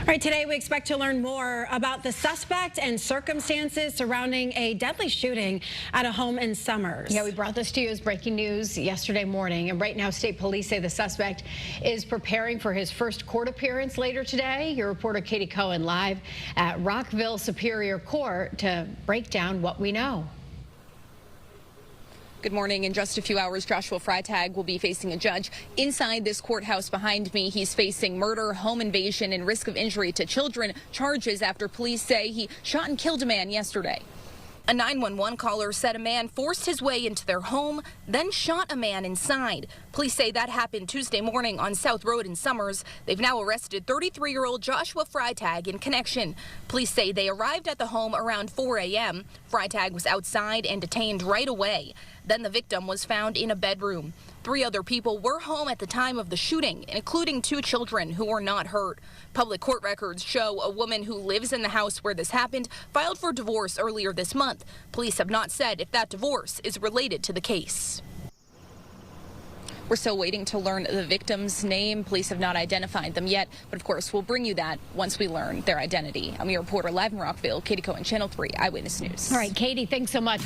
All right, today we expect to learn more about the suspect and circumstances surrounding a deadly shooting at a home in Summers. Yeah, we brought this to you as breaking news yesterday morning, and right now state police say the suspect is preparing for his first court appearance later today. Your reporter Katie Cohen live at Rockville Superior Court to break down what we know. Good morning. In just a few hours, Joshua Freitag will be facing a judge. Inside this courthouse behind me, he's facing murder, home invasion, and risk of injury to children charges after police say he shot and killed a man yesterday. A 911 caller said a man forced his way into their home, then shot a man inside. Police say that happened Tuesday morning on South Road in Summers. They've now arrested 33-year-old Joshua Freitag in connection. Police say they arrived at the home around 4 a.m. Freitag was outside and detained right away. Then the victim was found in a bedroom. 3 other people were home at the time of the shooting, including 2 children who were not hurt. Public court records show a woman who lives in the house where this happened filed for divorce earlier this month. Police have not said if that divorce is related to the case. We're still waiting to learn the victim's name. Police have not identified them yet, but of course we'll bring you that once we learn their identity. I'm your reporter live in Rockville, Katie Cohen, Channel 3 Eyewitness News. All right, Katie, thanks so much.